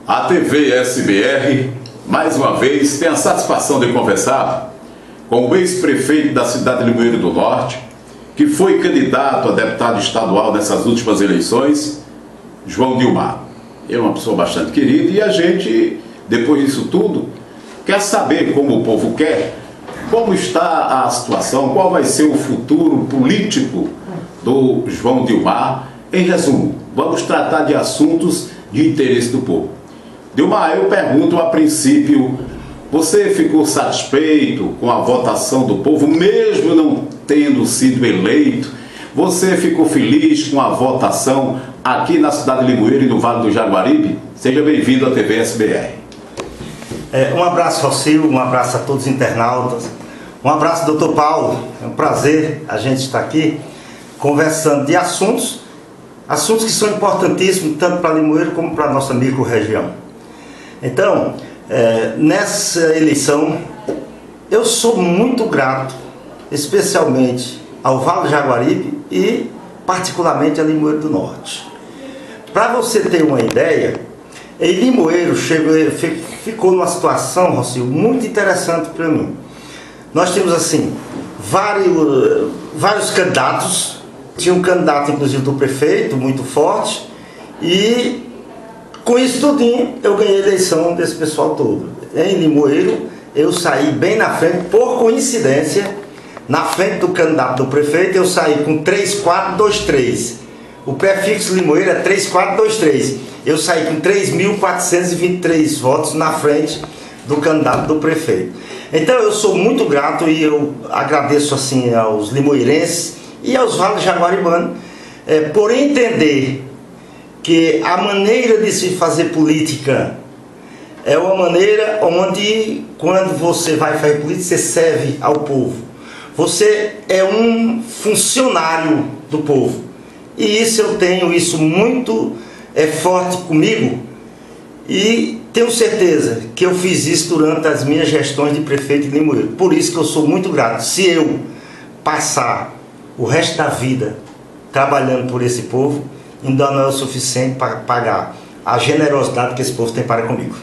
A TV SBR, mais uma vez, tem a satisfação de conversar com o ex-prefeito da cidade de Limoeiro do Norte, que foi candidato a deputado estadual nessas últimas eleições, João Dilmar. Ele é uma pessoa bastante querida e a gente, depois disso tudo, quer saber como o povo quer, como está a situação, qual vai ser o futuro político do João Dilmar. Em resumo, vamos tratar de assuntos de interesse do povo. Dilmar, eu pergunto a princípio, você ficou satisfeito com a votação do povo, mesmo não tendo sido eleito? Você ficou feliz com a votação aqui na cidade de Limoeiro e no Vale do Jaguaribe? Seja bem-vindo à TV SBR. Um abraço, Rocio, um abraço a todos os internautas, um abraço, doutor Paulo. É um prazer a gente estar aqui conversando de assuntos que são importantíssimos tanto para Limoeiro como para a nossa micro-região. Então, nessa eleição, eu sou muito grato, especialmente ao Vale do Jaguaribe e particularmente a Limoeiro do Norte. Para você ter uma ideia, em Limoeiro ficou numa situação, Rocio, muito interessante para mim. Nós tínhamos assim vários candidatos. Tinha um candidato, inclusive, do prefeito, muito forte, e com isso tudinho eu ganhei a eleição desse pessoal todo. Em Limoeiro, eu saí bem na frente, por coincidência, na frente do candidato do prefeito, eu saí com 3423. O prefixo Limoeiro é 3423. Eu saí com 3.423 votos na frente do candidato do prefeito. Então eu sou muito grato e eu agradeço assim aos limoeirenses e aos Vale Jaguaribanos por entender que a maneira de se fazer política é uma maneira onde, quando você vai fazer política, você serve ao povo. Você é um funcionário do povo. E isso eu tenho isso muito forte comigo e tenho certeza que eu fiz isso durante as minhas gestões de prefeito de Limoeiro. Por isso que eu sou muito grato. Se eu passar o resto da vida trabalhando por esse povo, ainda não é o suficiente para pagar a generosidade que esse povo tem para comigo.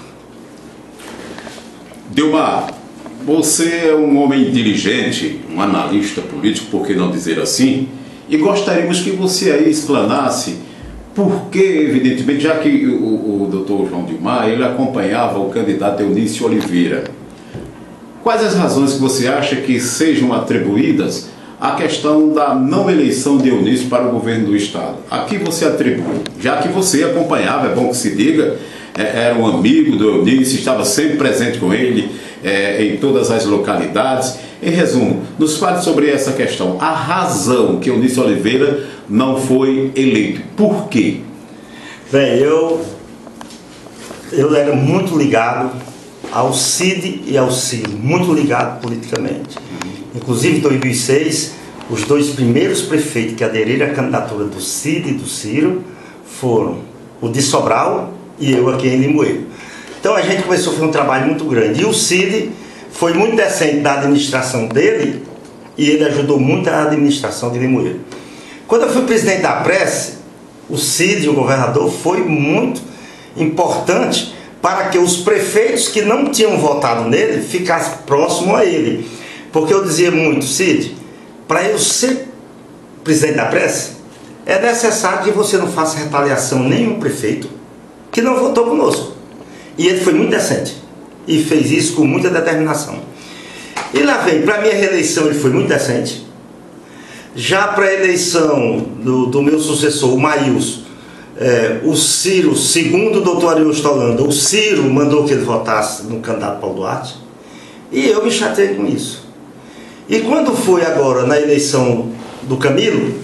Dilmar, você é um homem inteligente, um analista político, por que não dizer assim, e gostaríamos que você aí explanasse por que, evidentemente, já que o doutor João Dilmar, ele acompanhava o candidato Eunício Oliveira. Quais as razões que você acha que sejam atribuídas à questão da não eleição de Eunício para o governo do Estado? A que você atribui? Já que você acompanhava, é bom que se diga, era um amigo do Eunício, estava sempre presente com ele em todas as localidades. Em resumo, nos fale sobre essa questão, a razão que Eunício Oliveira não foi eleito. Por quê? Bem, eu era muito ligado ao Cid e ao Ciro, muito ligado politicamente. Inclusive, em 2006, os dois primeiros prefeitos que aderiram à candidatura do Cid e do Ciro foram o de Sobral e eu aqui em Limoeiro. Então a gente começou a fazer um trabalho muito grande. E o Cid foi muito decente na administração dele e ele ajudou muito a administração de Limoeiro. Quando eu fui presidente da Prece, o Cid, o governador, foi muito importante para que os prefeitos que não tinham votado nele ficassem próximos a ele. Porque eu dizia muito, Cid, para eu ser presidente da Prece, é necessário que você não faça retaliação a nenhum prefeito que não votou conosco. E ele foi muito decente e fez isso com muita determinação. E lá vem, para a minha reeleição ele foi muito decente. Já para a eleição do meu sucessor, o Maílson, o Ciro, segundo o doutor Ariosto Holanda, o Ciro mandou que ele votasse no candidato Paulo Duarte. E eu me chateei com isso. E quando foi agora na eleição do Camilo,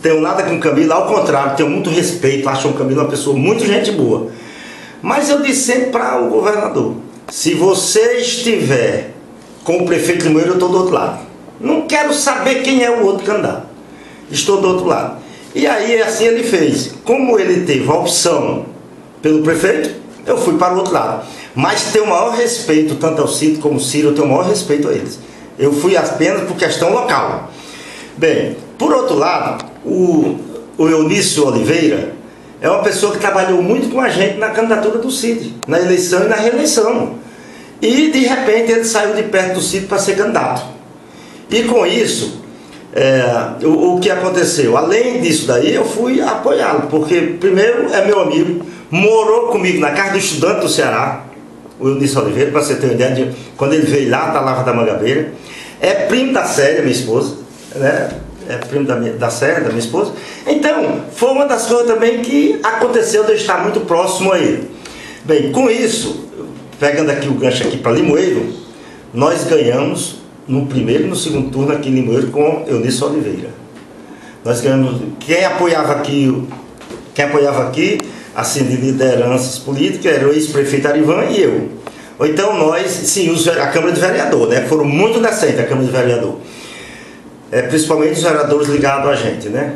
tenho nada com o Camilo, ao contrário, tenho muito respeito, acho o Camilo uma pessoa muito gente boa. Mas eu disse sempre para o governador, se você estiver com o prefeito de Limoeiro, eu estou do outro lado. Não quero saber quem é o outro candidato. Estou do outro lado. E aí assim ele fez. Como ele teve a opção pelo prefeito, eu fui para o outro lado. Mas tenho o maior respeito, tanto ao Cid como ao Ciro, eu tenho o maior respeito a eles. Eu fui apenas por questão local. Bem, por outro lado, o Eunício Oliveira, é uma pessoa que trabalhou muito com a gente na candidatura do Cid, na eleição e na reeleição. E de repente ele saiu de perto do Cid para ser candidato. E com isso, o que aconteceu? Além disso daí, eu fui apoiá-lo, porque primeiro é meu amigo, morou comigo na casa do estudante do Ceará, o Eunício Oliveira, para você ter uma ideia, quando ele veio lá da Lavra da Mangabeira, é primo da Célia, minha esposa, né? É primo da Célia, da minha esposa. Então, foi uma das coisas também que aconteceu de eu estar muito próximo a ele. Bem, com isso, pegando aqui o gancho aqui para Limoeiro, nós ganhamos no primeiro e no segundo turno aqui em Limoeiro com Eunício Oliveira. Nós ganhamos, quem apoiava aqui, assim, de lideranças políticas, era o ex-prefeito Arivan e eu. Ou então nós, sim, a Câmara de Vereador, né? Foram muito decentes a Câmara de Vereador. Principalmente os vereadores ligados a gente, né?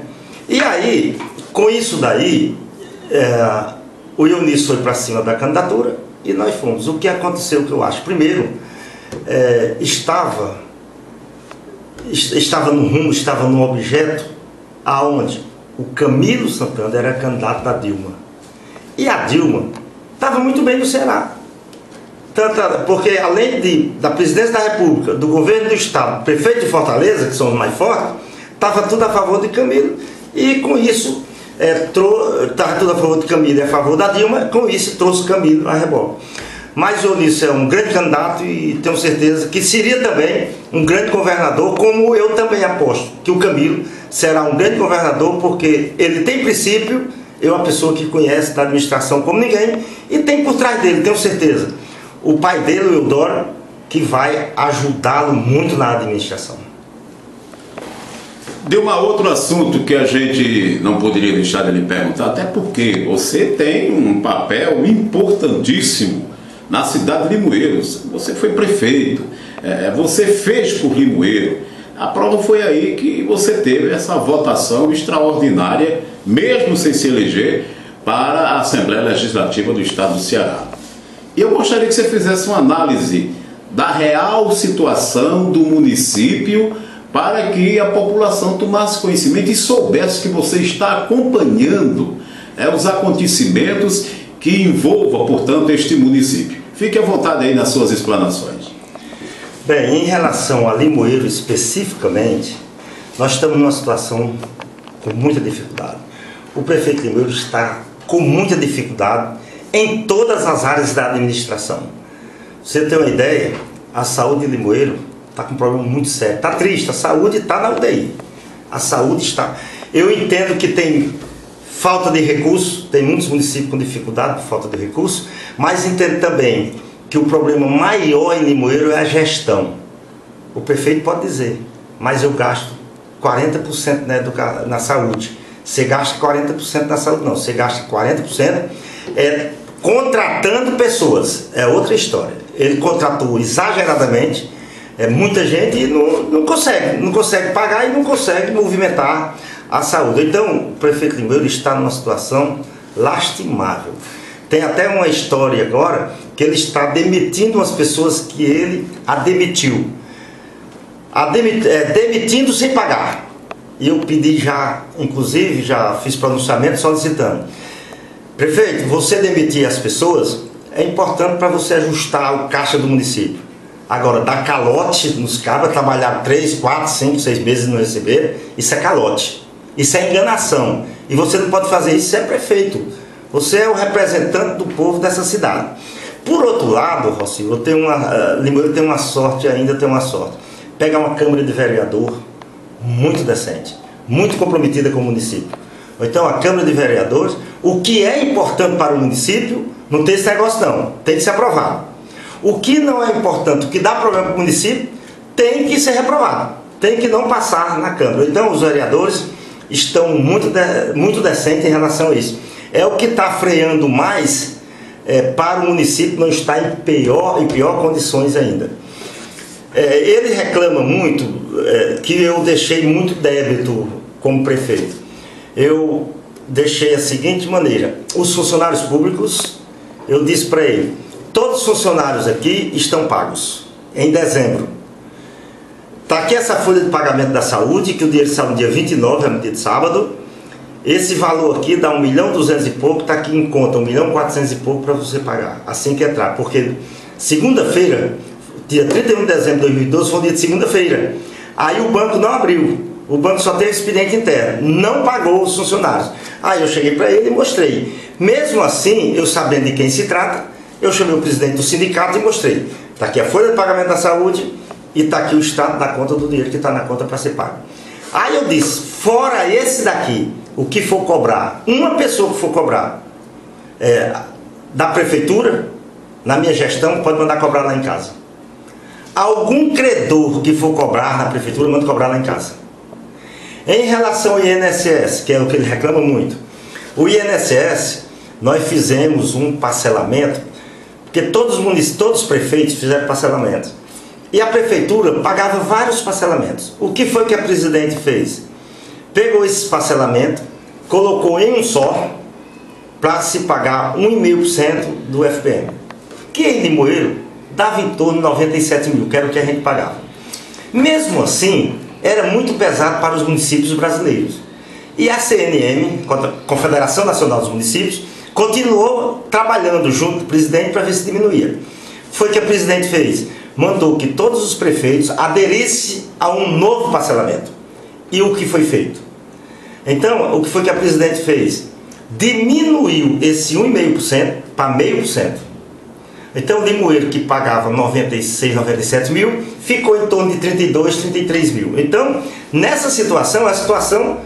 E aí, com isso daí, o Eunício foi para cima da candidatura e nós fomos. O que aconteceu, que eu acho? Primeiro, estava no rumo, estava no objeto, aonde o Camilo Santana era candidato da Dilma. E a Dilma estava muito bem no Ceará. Porque além da presidência da República, do governo do Estado, prefeito de Fortaleza, que são os mais fortes, estava tudo a favor de Camilo, e com isso, estava tudo a favor de Camilo e a favor da Dilma, com isso trouxe Camilo a reboque. Mas o Eunício é um grande candidato e tenho certeza que seria também um grande governador, como eu também aposto que o Camilo será um grande governador, porque ele tem princípio, é uma pessoa que conhece da administração como ninguém, e tem por trás dele, tenho certeza, o pai dele, o Eudoro, que vai ajudá-lo muito na administração. De um outro assunto que a gente não poderia deixar de lhe perguntar, até porque você tem um papel importantíssimo na cidade de Limoeiro. Você foi prefeito, você fez por Limoeiro. A prova foi aí que você teve essa votação extraordinária, mesmo sem se eleger, para a Assembleia Legislativa do Estado do Ceará. Eu gostaria que você fizesse uma análise da real situação do município para que a população tomasse conhecimento e soubesse que você está acompanhando os acontecimentos que envolvam, portanto, este município. Fique à vontade aí nas suas explanações. Bem, em relação a Limoeiro especificamente, nós estamos numa situação com muita dificuldade. O prefeito de Limoeiro está com muita dificuldade em todas as áreas da administração. Você tem uma ideia, a saúde de Limoeiro está com um problema muito sério. Está triste, a saúde está na UTI. A saúde está... Eu entendo que tem falta de recursos, tem muitos municípios com dificuldade por falta de recursos, mas entendo também que o problema maior em Limoeiro é a gestão. O prefeito pode dizer, mas eu gasto 40% na saúde. Você gasta 40% na saúde, não. Você gasta 40% contratando pessoas. É outra história. Ele contratou exageradamente muita gente e não consegue pagar e não consegue movimentar a saúde. Então, o prefeito de Limoeiro está numa situação lastimável. Tem até uma história agora que ele está demitindo as pessoas que ele demitiu. Demitindo sem pagar. E eu pedi já, inclusive, já fiz pronunciamento solicitando. Prefeito, você demitir as pessoas é importante para você ajustar o caixa do município. Agora, dar calote nos cabras, trabalhar 3, 4, 5, 6 meses e não receber, isso é calote. Isso é enganação. E você não pode fazer isso se é prefeito. Você é o representante do povo dessa cidade. Por outro lado, Rocinho, Limoeiro tem uma sorte, ainda tem uma sorte. Pegar uma Câmara de Vereador muito decente, muito comprometida com o município. Ou então a Câmara de Vereadores, o que é importante para o município, não tem esse negócio não, tem que ser aprovado. O que não é importante, o que dá problema para o município, tem que ser reprovado, tem que não passar na Câmara. Então os vereadores estão muito decentes em relação a isso. É o que está freando mais para o município não estar em pior condições ainda. Ele reclama muito que eu deixei muito débito como prefeito. Eu deixei a seguinte maneira: os funcionários públicos, eu disse para ele, todos os funcionários aqui estão pagos em dezembro. Está aqui essa folha de pagamento da saúde, que o dinheiro sai no dia 29, é no dia de sábado, esse valor aqui dá 1.200.000 e pouco, está aqui em conta, 1.400.000 e pouco para você pagar, assim que entrar, porque segunda-feira, dia 31 de dezembro de 2012, foi um dia de segunda-feira, aí o banco não abriu, o banco só teve expediente interno, não pagou os funcionários. Aí eu cheguei para ele e mostrei. Mesmo assim, eu sabendo de quem se trata, eu chamei o presidente do sindicato e mostrei. Está aqui a folha de pagamento da saúde e está aqui o extrato da conta do dinheiro que está na conta para ser pago. Aí eu disse, fora esse daqui, o que for cobrar, uma pessoa que for cobrar da prefeitura, na minha gestão, pode mandar cobrar lá em casa. Algum credor que for cobrar na prefeitura, manda cobrar lá em casa. Em relação ao INSS, que é o que ele reclama muito, o INSS, nós fizemos um parcelamento, porque todos os prefeitos fizeram parcelamento. E a prefeitura pagava vários parcelamentos. O que foi que a presidente fez? Pegou esse parcelamento, colocou em um só, para se pagar 1,5% do FPM. Que em Limoeiro dava em torno de 97 mil, que era o que a gente pagava. Mesmo assim, era muito pesado para os municípios brasileiros. E a CNM, Confederação Nacional dos Municípios, continuou trabalhando junto do presidente para ver se diminuía. Foi o que a presidente fez. Mandou que todos os prefeitos aderissem a um novo parcelamento. E o que foi feito? Então, o que foi que a presidente fez? Diminuiu esse 1,5% para 0,5%. Então, o Limoeiro, que pagava 96, 97 mil, ficou em torno de 32, 33 mil. Então, nessa situação, a situação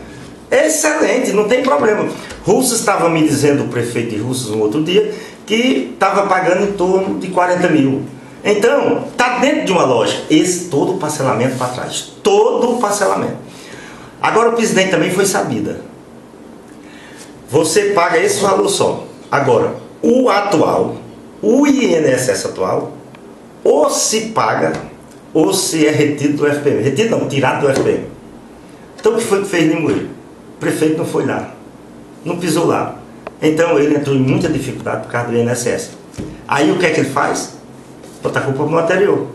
é excelente, não tem problema. Russas estava me dizendo, o prefeito de Russas, um outro dia, que estava pagando em torno de 40 mil. Então, está dentro de uma lógica. Esse todo o parcelamento para trás. Todo o parcelamento. Agora, o presidente também foi sabida. Você paga esse valor só. Agora, o atual, o INSS atual, ou se paga, ou se é retido do FPM. Retido não, tirado do FPM. Então, o que foi que fez Limoeiro? O prefeito não foi lá. Não pisou lá. Então, ele entrou em muita dificuldade por causa do INSS. Aí, o que é que ele faz? Botar a culpa no anterior.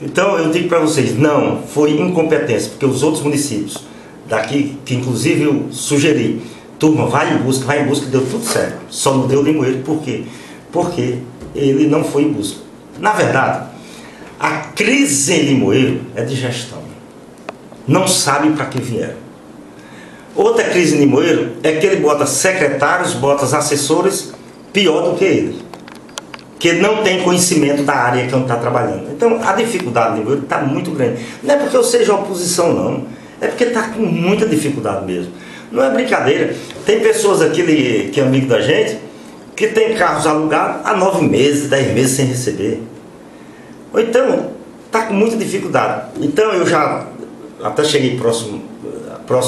Então eu digo para vocês, não, foi incompetência, porque os outros municípios daqui, que inclusive eu sugeri, turma, vai em busca, deu tudo certo. Só não deu Limoeiro, por quê? Porque ele não foi em busca. Na verdade, a crise em Limoeiro é de gestão. Não sabe para que vieram. Outra crise em Limoeiro é que ele bota secretários, bota assessores pior do que ele, que não tem conhecimento da área que ele está trabalhando. Então, a dificuldade do Limoeiro está muito grande. Não é porque eu seja oposição, não. É porque está com muita dificuldade mesmo. Não é brincadeira. Tem pessoas aqui, que é amigo da gente, que tem carros alugados há 9 meses, 10 meses sem receber. Ou então, está com muita dificuldade. Então, eu já até cheguei próximo,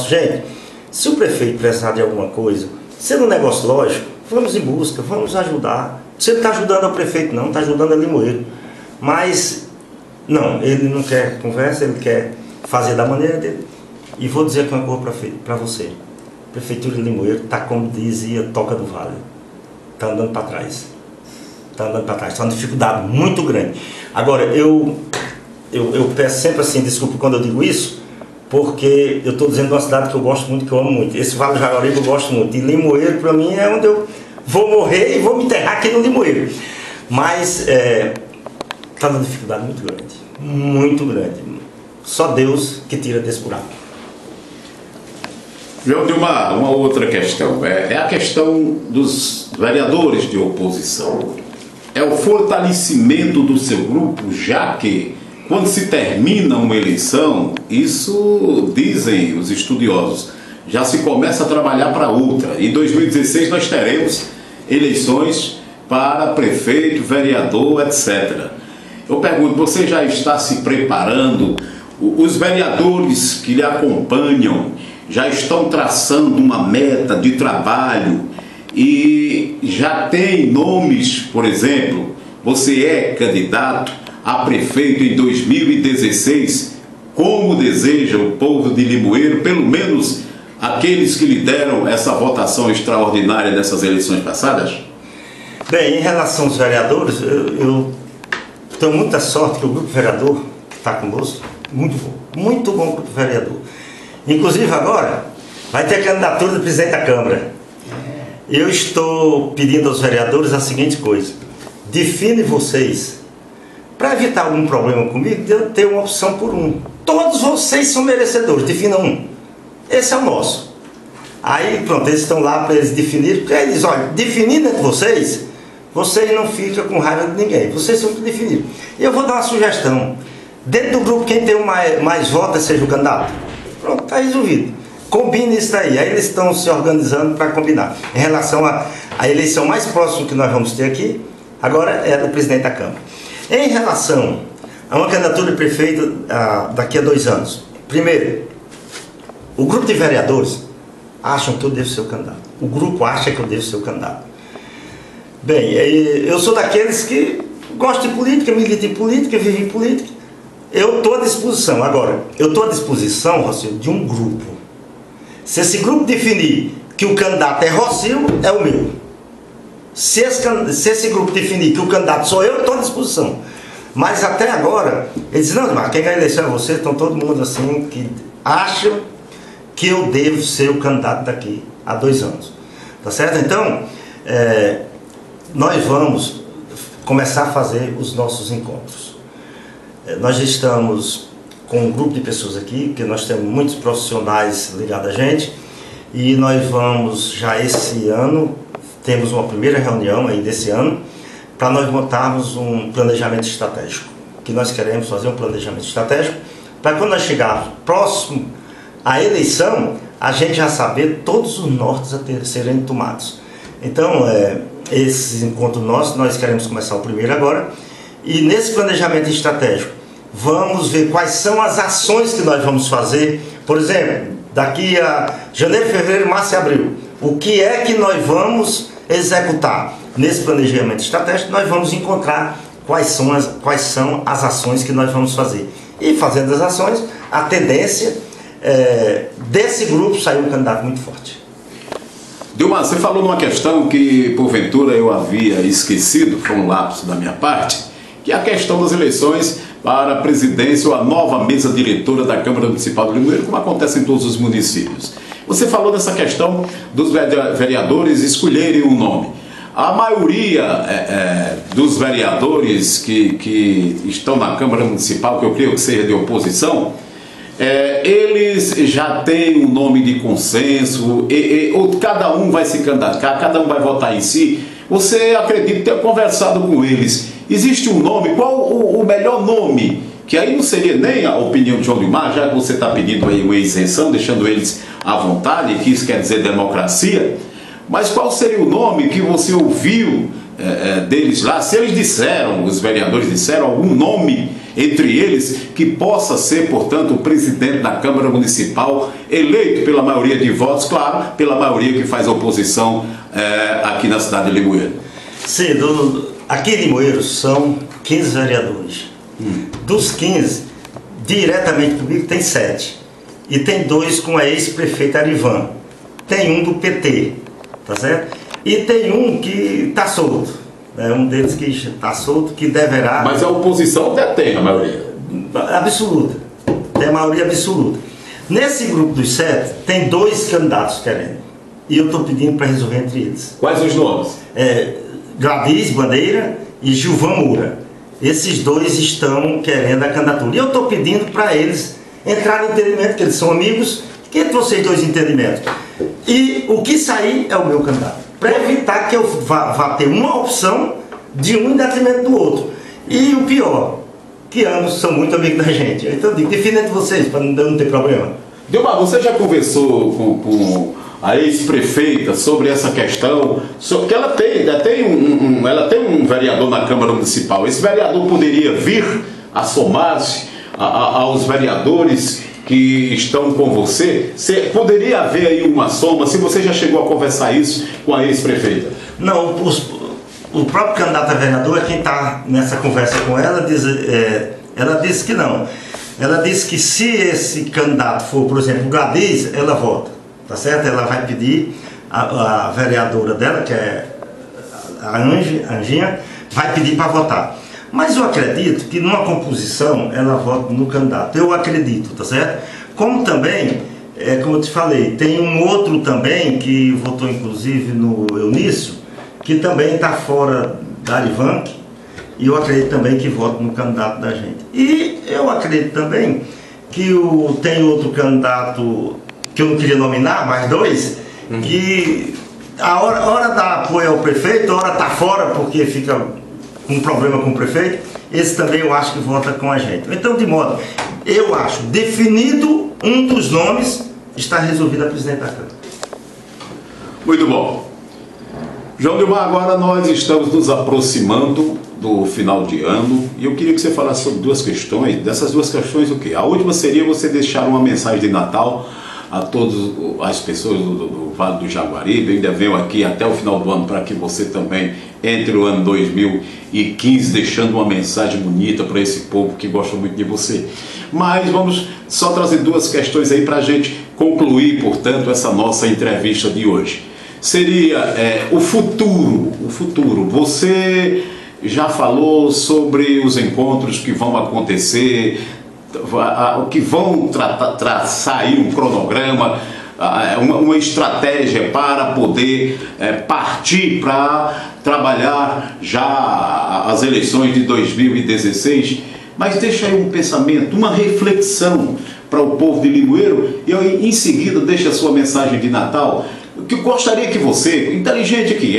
gente, se o prefeito precisar de alguma coisa, sendo um negócio lógico, vamos em busca, vamos ajudar. Você não está ajudando o prefeito, não, está ajudando a Limoeiro. Mas, não, ele não quer conversa, ele quer fazer da maneira dele. E vou dizer uma coisa para você. A prefeitura de Limoeiro está, como dizia Toca do Vale, está andando para trás. Está andando para trás, está uma dificuldade muito grande. Agora, eu peço sempre assim, desculpa quando eu digo isso, porque eu estou dizendo de uma cidade que eu gosto muito, que eu amo muito. Esse Vale do Jaguaribe eu gosto muito. E Limoeiro, para mim, é onde eu vou morrer e vou me enterrar aqui no Limoeiro. Mas está numa dificuldade muito grande. Muito grande. Só Deus que tira desse buraco. João, de uma outra questão. É a questão dos vereadores de oposição. É o fortalecimento do seu grupo, já que quando se termina uma eleição, isso dizem os estudiosos, já se começa a trabalhar para outra. Em 2016 nós teremos eleições para prefeito, vereador, etc. Eu pergunto, você já está se preparando? Os vereadores que lhe acompanham já estão traçando uma meta de trabalho e já tem nomes, por exemplo, você é candidato a prefeito em 2016, como deseja o povo de Limoeiro, pelo menos aqueles que lhe deram essa votação extraordinária nessas eleições passadas? Bem, em relação aos vereadores, eu tenho muita sorte que o grupo vereador que está conosco, muito bom o grupo vereador. Inclusive agora, vai ter candidatura do presidente da Câmara. Eu estou pedindo aos vereadores a seguinte coisa: define vocês, para evitar algum problema comigo, de eu ter uma opção por um. Todos vocês são merecedores, definam um. Esse é o nosso. Aí pronto, eles estão lá para eles definirem, porque eles, olha, definindo entre vocês, vocês não ficam com raiva de ninguém, vocês são que definir. Eu vou dar uma sugestão: dentro do grupo, quem tem mais votos seja o candidato. Pronto, está resolvido. Combine isso daí. Aí eles estão se organizando para combinar. Em relação à eleição mais próxima que nós vamos ter aqui, agora é do presidente da Câmara. Em relação a uma candidatura de prefeito daqui a 2 anos, primeiro, o grupo de vereadores acham que eu devo ser o candidato. O grupo acha que eu devo ser o candidato. Bem, eu sou daqueles que gostam de política, militam em política, vivem em política. Eu estou à disposição. Agora, eu estou à disposição, Rocio, de um grupo. Se esse grupo definir que o candidato é Rocio, é o meu. Se esse grupo definir que o candidato sou eu, estou à disposição. Mas até agora, eles dizem, não, mas quem ganha a eleição é você, então todo mundo assim que acha que eu devo ser o candidato daqui a 2 anos. Tá certo? Então, nós vamos começar a fazer os nossos encontros. Nós já estamos com um grupo de pessoas aqui, porque nós temos muitos profissionais ligados a gente, e nós vamos já esse ano, temos uma primeira reunião aí desse ano, para nós montarmos um planejamento estratégico, que nós queremos fazer um planejamento estratégico, para quando nós chegarmos próximo à eleição, a gente já saber todos os nortes a serem tomados. Então, esse encontro nosso, nós queremos começar o primeiro agora, e nesse planejamento estratégico, vamos ver quais são as ações que nós vamos fazer. Por exemplo, daqui a janeiro, fevereiro, março e abril, o que é que nós vamos executar? Nesse planejamento estratégico, nós vamos encontrar quais são as ações que nós vamos fazer. E fazendo as ações, a tendência desse grupo sair um candidato muito forte. Dilma, você falou numa questão que porventura eu havia esquecido, foi um lapso da minha parte, que é a questão das eleições para a presidência ou a nova mesa diretora da Câmara Municipal de Limoeiro, como acontece em todos os municípios. Você falou dessa questão dos vereadores escolherem um nome. A maioria dos vereadores que estão na Câmara Municipal, que eu creio que seja de oposição, eles já têm um nome de consenso, ou cada um vai se candidatar, cada um vai votar em si. Você acredita ter conversado com eles? Existe um nome? Qual o melhor nome? Que aí não seria nem a opinião de João Dimar, já que você está pedindo aí uma isenção, deixando eles à vontade, que isso quer dizer democracia. Mas qual seria o nome que você ouviu deles lá? Se eles disseram, os vereadores disseram algum nome entre eles que possa ser, portanto, o presidente da Câmara Municipal, eleito pela maioria de votos, claro, pela maioria que faz oposição aqui na cidade de Limoeiro. Sim, aqui em Limoeiro são 15 vereadores. Dos 15, diretamente comigo tem 7. E tem 2 com a ex-prefeita Arivan. Tem um do PT, tá certo? E tem um que está solto. Um deles que está solto, que deverá... Mas a oposição detém a maioria. Absoluta. Tem a maioria absoluta. Nesse grupo dos 7, tem 2 candidatos querendo. E eu estou pedindo para resolver entre eles. Quais os nomes? Gladys Bandeira e Gilvan Moura. Esses 2 estão querendo a candidatura. E eu estou pedindo para eles entrarem em entendimento, que eles são amigos, que entre vocês 2 entendimentos. E o que sair é o meu candidato. Para evitar que eu vá ter uma opção de um em detrimento do outro. E o pior, que ambos são muito amigos da gente. Então eu digo, defina entre vocês, para não ter problema. Dilma, você já conversou com a ex-prefeita sobre essa questão? Que ela tem um vereador na Câmara Municipal. Esse vereador poderia vir a somar-se aos vereadores que estão com você? Poderia haver aí uma soma, se você já chegou a conversar isso com a ex-prefeita? Não, o próprio candidato a vereador é quem está nessa conversa com ela, ela disse que não. Ela disse que se esse candidato for, por exemplo, o Gladys, ela vota, tá certo? Ela vai pedir, a vereadora dela, que é a Anjinha, vai pedir para votar. Mas eu acredito que numa composição ela vota no candidato. Eu acredito, tá certo? Como também como eu te falei, tem um outro também que votou inclusive no Eunício, que também está fora da Arivanc, e eu acredito também que vota no candidato da gente. E eu acredito também que tem outro candidato, que eu não queria nominar, mais dois, que a hora dá apoio ao prefeito, a hora está fora porque fica com problema com o prefeito. Esse também eu acho que vota com a gente. Então, de modo, eu acho, definido um dos nomes, está resolvida a presidente da Câmara. Muito bom. João Dilmar, agora nós estamos nos aproximando do final de ano e eu queria que você falasse sobre duas questões. Dessas duas questões, o quê? A última seria você deixar uma mensagem de Natal a todas as pessoas do Vale do Jaguaribe. Eu ainda venho aqui até o final do ano para que você também entre o ano 2015 deixando uma mensagem bonita para esse povo que gosta muito de você. Mas vamos só trazer duas questões aí para a gente concluir, portanto, essa nossa entrevista de hoje. Seria o futuro. Você já falou sobre os encontros que vão acontecer, que vão traçar aí um cronograma, uma estratégia para poder partir para trabalhar já as eleições de 2016. Mas deixa aí um pensamento, uma reflexão para o povo de Limoeiro e em seguida deixa a sua mensagem de Natal, que eu gostaria que você, inteligente que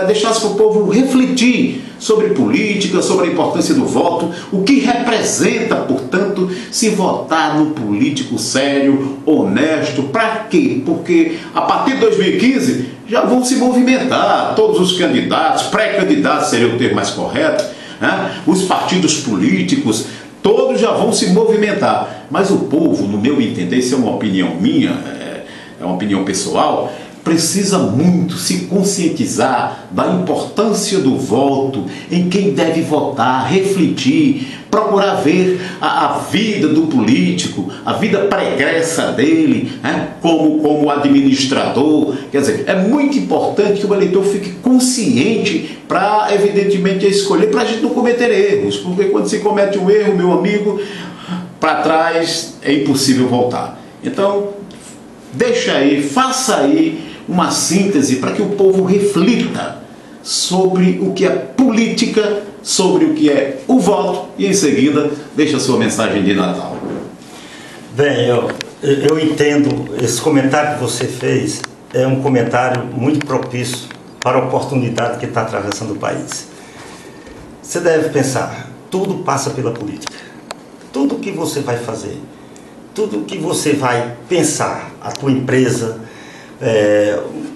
deixasse para o povo refletir sobre política, sobre a importância do voto, o que representa, portanto, se votar no político sério, honesto. Para quê? Porque a partir de 2015 já vão se movimentar todos os candidatos, pré-candidatos seria o termo mais correto, né? Os partidos políticos, todos já vão se movimentar. Mas o povo, no meu entender, isso é uma opinião minha, é uma opinião pessoal, precisa muito se conscientizar da importância do voto, em quem deve votar, refletir, procurar ver a vida do político, a vida pregressa dele, né, como administrador. Quer dizer, é muito importante que o eleitor fique consciente para, evidentemente, escolher, para a gente não cometer erros, porque quando se comete um erro, meu amigo, para trás é impossível voltar. Então, deixa aí, faça aí uma síntese para que o povo reflita sobre o que é política, sobre o que é o voto e em seguida deixa a sua mensagem de Natal. Bem, eu entendo, esse comentário que você fez é um comentário muito propício para a oportunidade que está atravessando o país. Você deve pensar, tudo passa pela política. Tudo que você vai fazer, tudo que você vai pensar, a tua empresa,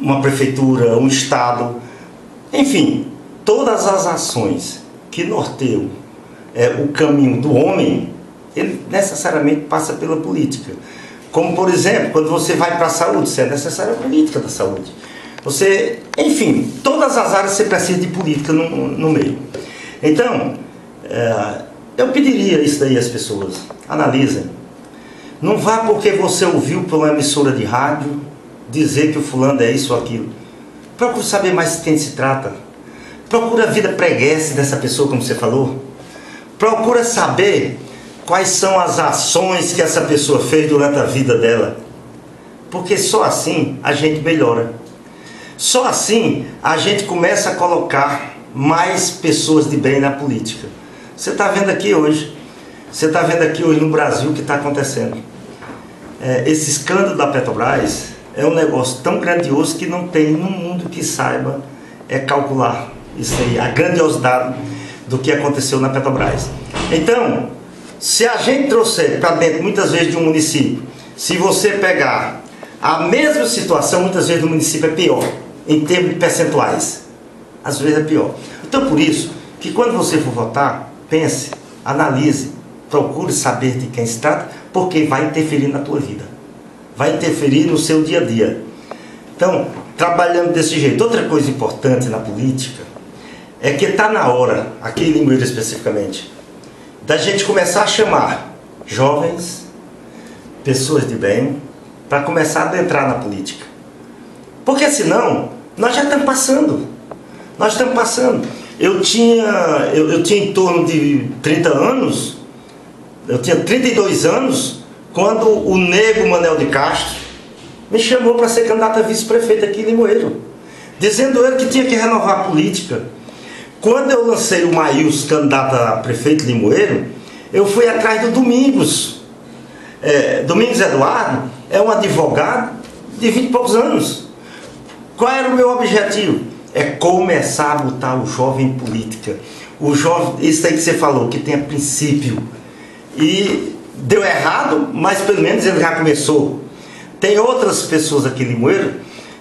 uma prefeitura, um estado, enfim, todas as ações que norteiam o caminho do homem, ele necessariamente passa pela política. Como, por exemplo, quando você vai para a saúde, você é necessária a política da saúde. Você, enfim, todas as áreas você precisa de política no meio. Então, eu pediria isso daí às pessoas, analisem. Não vá porque você ouviu por uma emissora de rádio dizer que o fulano é isso ou aquilo. Procure saber mais de quem se trata. Procure a vida pregressa dessa pessoa, como você falou. Procure saber quais são as ações que essa pessoa fez durante a vida dela. Porque só assim a gente melhora. Só assim a gente começa a colocar mais pessoas de bem na política. Você está vendo aqui hoje. Você está vendo aqui hoje no Brasil o que está acontecendo. Esse escândalo da Petrobras é um negócio tão grandioso que não tem no mundo que saiba calcular isso aí, a grandiosidade do que aconteceu na Petrobras. Então, se a gente trouxer para dentro, muitas vezes, de um município, se você pegar a mesma situação, muitas vezes no município é pior, em termos de percentuais. Às vezes é pior. Então, por isso, que quando você for votar, pense, analise, procure saber de quem se trata, porque vai interferir na tua vida. Vai interferir no seu dia a dia. Então, trabalhando desse jeito. Outra coisa importante na política é que está na hora, aqui em Limoeiro especificamente, da gente começar a chamar jovens, pessoas de bem, para começar a adentrar na política. Porque senão, nós já estamos passando. Nós estamos passando. Eu tinha em torno de 30 anos, eu tinha 32 anos, quando o nego Manel de Castro me chamou para ser candidato a vice-prefeito aqui em Limoeiro, dizendo ele que tinha que renovar a política. Quando eu lancei o Maílson candidato a prefeito de Limoeiro, eu fui atrás do Domingos. Domingos Eduardo é um advogado de 20 e poucos anos. Qual era o meu objetivo? É começar a botar o jovem em política. O jovem, isso aí que você falou, que tenha princípio. E deu errado, mas pelo menos ele já começou. Tem outras pessoas aqui em Limoeiro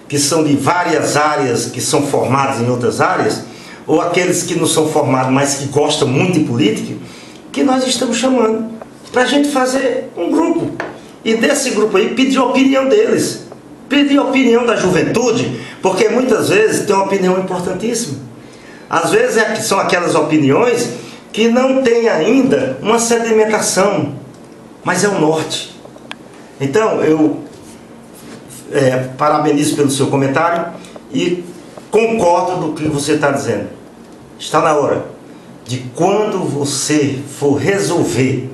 que são de várias áreas, que são formadas em outras áreas, ou aqueles que não são formados, mas que gostam muito de política, que nós estamos chamando para a gente fazer um grupo. E desse grupo aí, pedir a opinião deles. Pedir a opinião da juventude, porque muitas vezes tem uma opinião importantíssima. Às vezes são aquelas opiniões que não tem ainda uma sedimentação, mas é o norte. Então, eu parabenizo pelo seu comentário e concordo do que você está dizendo. Está na hora de, quando você for resolver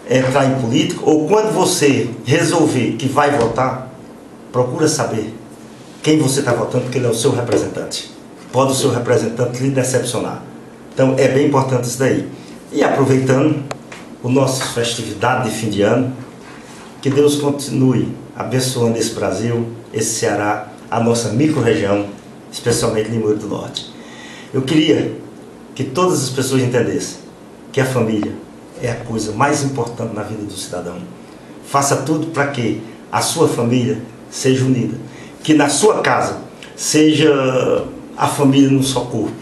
entrar em política, ou quando você resolver que vai votar, procura saber quem você está votando, porque ele é o seu representante. Pode o seu representante lhe decepcionar. Então é bem importante isso daí. E aproveitando a nossa festividade de fim de ano, que Deus continue abençoando esse Brasil, esse Ceará, a nossa micro-região, especialmente Limoeiro do Norte. Eu queria que todas as pessoas entendessem que a família é a coisa mais importante na vida do cidadão. Faça tudo para que a sua família seja unida, que na sua casa seja a família num só corpo,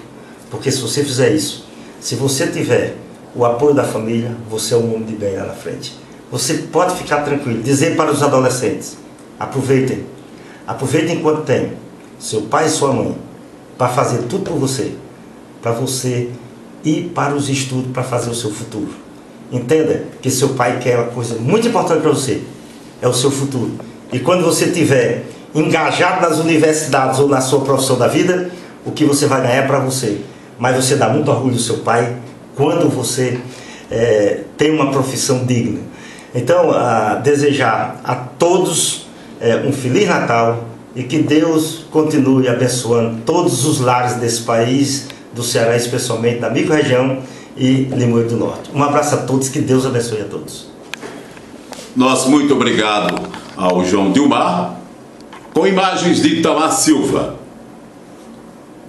porque se você fizer isso, se você tiver o apoio da família, você é um homem de bem lá na frente. Você pode ficar tranquilo, dizer para os adolescentes, aproveitem enquanto tem seu pai e sua mãe, para fazer tudo por você, para você ir para os estudos, para fazer o seu futuro. Entenda que seu pai quer uma coisa muito importante para você, é o seu futuro. E quando você estiver engajado nas universidades ou na sua profissão da vida, o que você vai ganhar é para você. Mas você dá muito orgulho do seu pai quando você tem uma profissão digna. Então, desejar a todos um Feliz Natal e que Deus continue abençoando todos os lares desse país, do Ceará, especialmente da micro-região e Limoeiro do Norte. Um abraço a todos, que Deus abençoe a todos. Nosso muito obrigado ao João Dilmar, com imagens de Itamar Silva.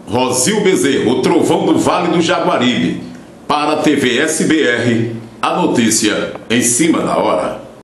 Rosil Bezerro, o trovão do Vale do Jaguaribe, para a TV SBR, a notícia em cima da hora.